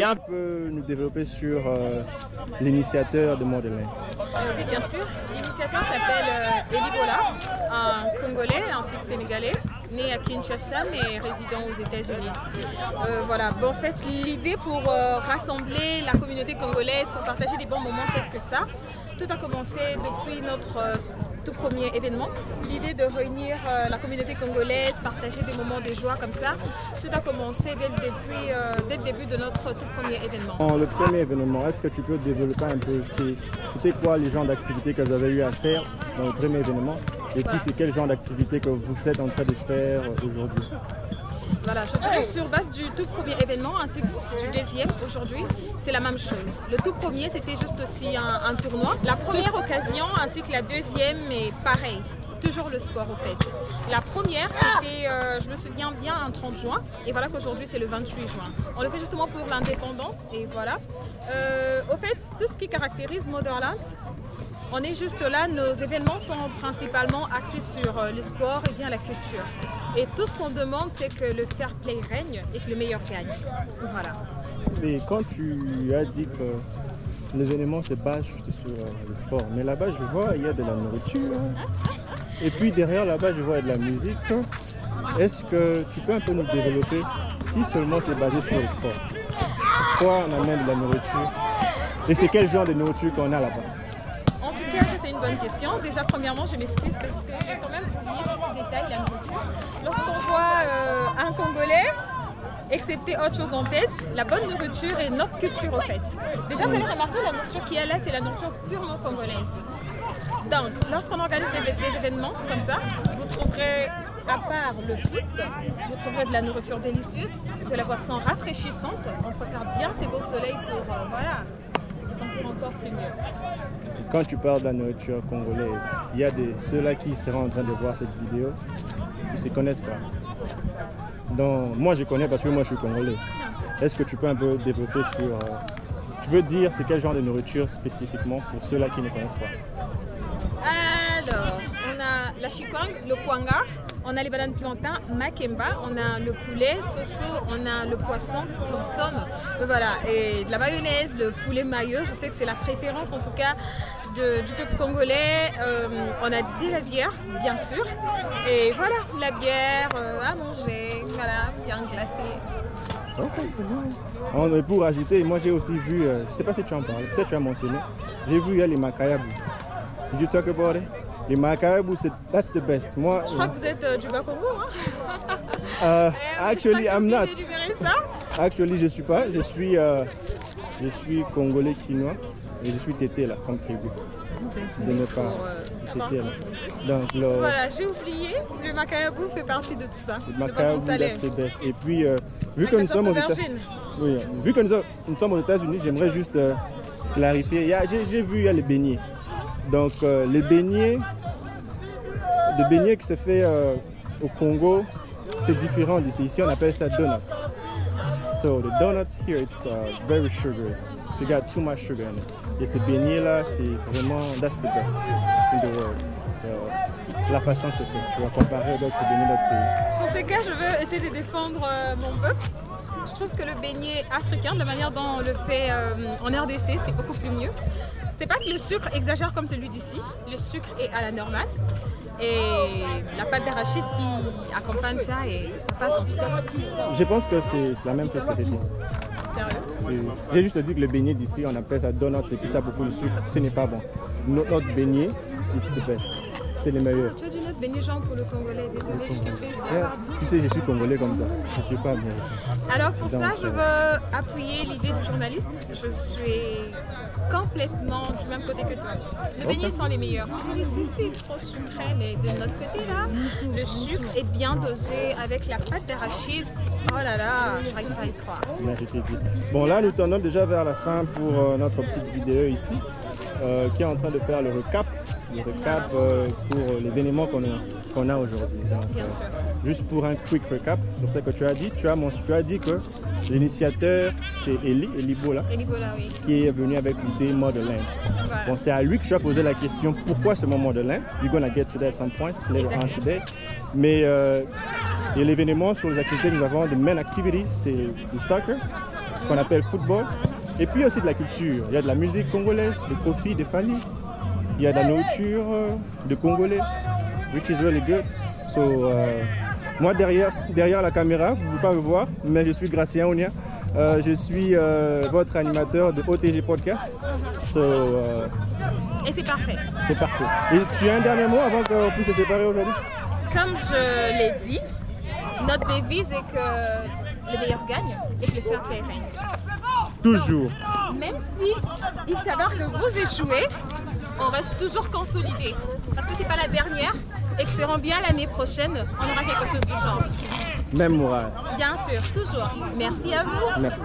un peu nous développer sur l'initiateur de Modelin? Oui, bien sûr. L'initiateur s'appelle Elibola, un Congolais ainsi que Sénégalais, né à Kinshasa mais résident aux États-Unis. Voilà. Bon, en fait, l'idée pour rassembler la communauté congolaise, pour partager des bons moments tels que ça, tout a commencé depuis notre tout premier événement. L'idée de réunir la communauté congolaise, partager des moments de joie comme ça, tout a commencé dès le début de notre tout premier événement. Le premier événement, est-ce que tu peux développer un peu, c'était quoi les genres d'activités que vous avez eu à faire dans le premier événement et puis c'est quel genre d'activités que vous êtes en train de faire aujourd'hui? Voilà, je dirais sur base du tout premier événement ainsi que du deuxième aujourd'hui, c'est la même chose. Le tout premier, c'était juste aussi un tournoi. La première occasion ainsi que la deuxième est pareil. Toujours le sport au fait. La première, c'était, je me souviens bien, un 30 juin. Et voilà qu'aujourd'hui, c'est le 28 juin. On le fait justement pour l'indépendance. Et voilà. Au fait, tout ce qui caractérise Motherland, on est juste là. Nos événements sont principalement axés sur le sport et bien la culture. Et tout ce qu'on demande, c'est que le fair play règne et que le meilleur gagne. Voilà. Et quand tu as dit que l'événement se base juste sur le sport, mais là-bas, je vois, il y a de la nourriture. Et puis derrière, là-bas, je vois de la musique. Est-ce que tu peux un peu nous développer si seulement c'est basé sur le sport? Pourquoi on amène de la nourriture? Et c'est quel genre de nourriture qu'on a là-bas? En tout cas, c'est une bonne question. Déjà, premièrement, je m'excuse parce que j'ai quand même oublié ce petit détail, la nourriture. Lorsqu'on voit un Congolais, excepté autre chose en tête, la bonne nourriture est notre culture au fait. Déjà, vous allez remarquer, la nourriture qu'il y a là, c'est la nourriture purement congolaise. Donc, lorsqu'on organise des événements comme ça, vous trouverez, à part le foot, vous trouverez de la nourriture délicieuse, de la boisson rafraîchissante. On préfère bien ces beaux soleils pour voilà, se sentir encore plus mieux. Quand tu parles de la nourriture congolaise, il y a ceux-là qui seront en train de voir cette vidéo, qui ne se connaissent pas. Donc, moi, je connais parce que moi, je suis congolais. Est-ce que tu peux un peu développer sur... tu peux dire c'est quel genre de nourriture spécifiquement pour ceux-là qui ne connaissent pas? Alors, on a la chikwang, le kwanga, on a les bananes plantains, makemba, on a le poulet, soso, on a le poisson, Thompson, voilà, et de la mayonnaise, le poulet maillot, je sais que c'est la préférence en tout cas du peuple congolais. On a de la bière, bien sûr, et voilà, la bière à manger, voilà, bien glacée. Ok, c'est bon. Pour ajouter, moi j'ai aussi vu, je ne sais pas si tu en parles, peut-être tu as mentionné, j'ai vu il y a les makayabu. Did you talk about it? Les makayabu, that's the best. Moi, je crois que vous êtes du Bas-Congo, hein? Actually, I'm not. Ça? Actually, je suis pas. Je suis congolais quinois et je suis tété là, comme tribu. De ne pas tété là. Donc, voilà, j'ai oublié. Le makayabu fait partie de tout ça. Le makayabu, that's the best. Et puis, vu que nous sommes aux États-Unis, j'aimerais juste clarifier. J'ai vu il y a les beignets. Donc les beignets qui se fait au Congo, c'est différent d'ici. Ici on appelle ça donut. So the donut here it's very sugary. So you got too much sugar in it. Et ces beignets là, c'est vraiment that's the best in the world. So, la façon que c'est fait, tu vas comparer aux d'autres beignets d'autres pays. Sur ce cas, je veux essayer de défendre mon peuple. Je trouve que le beignet africain, de la manière dont on le fait en RDC, c'est beaucoup plus mieux. C'est pas que le sucre exagère comme celui d'ici, le sucre est à la normale et la pâte d'arachide qui accompagne ça et ça passe en tout cas. Je pense que c'est la même chose que j'ai dit. Sérieux? J'ai juste dit que le beignet d'ici, on appelle ça donut et puis ça a beaucoup de sucre, ce n'est pas bon. Notre beignet, it's the best. C'est les meilleurs. Tu as dit notre beignet Jean pour le Congolais, désolé, je t'ai fait d'avoir dit. Tu sais, je suis Congolais comme toi, je ne suis pas bien. Alors pour ça, je veux appuyer l'idée du journaliste. Je suis complètement du même côté que toi. Les beignets sont les meilleurs. Celui d'ici, c'est trop sucré, mais de notre côté là, le sucre est bien dosé avec la pâte d'arachide. Oh là là, j'arrive pas à y croire. Bon là, nous tendons déjà vers la fin pour notre petite vidéo ici, qui est en train de faire le recap pour l'événement qu'on a aujourd'hui. Bien sûr. Juste pour un quick recap sur ce que tu as dit, tu as dit que l'initiateur c'est Elibola, oui, qui est venu avec l'idée Modelin. Voilà. Bon, c'est à lui que tu as posé la question pourquoi ce mot Modelin. We're gonna get to that at some point later on today. Mais et l'événement sur les activités que nous avons, the main activity, c'est le soccer. qu'on appelle football. Et puis aussi de la culture. Il y a de la musique congolaise, des profits, des familles. Il y a de la nourriture de Congolais, which is really good. So, moi, derrière la caméra, vous ne pouvez pas me voir, mais je suis Gracien Onia. Je suis votre animateur de OTG Podcast. So, et c'est parfait. C'est parfait. Et tu as un dernier mot avant qu'on puisse se séparer aujourd'hui? Comme je l'ai dit, notre devise est que le meilleur gagne et que le fair play règne. Toujours. Même si il s'avère que vous échouez, on reste toujours consolidé. Parce que c'est pas la dernière. Espérons bien l'année prochaine, on aura quelque chose du genre. Même morale. Bien sûr, toujours. Merci à vous. Merci.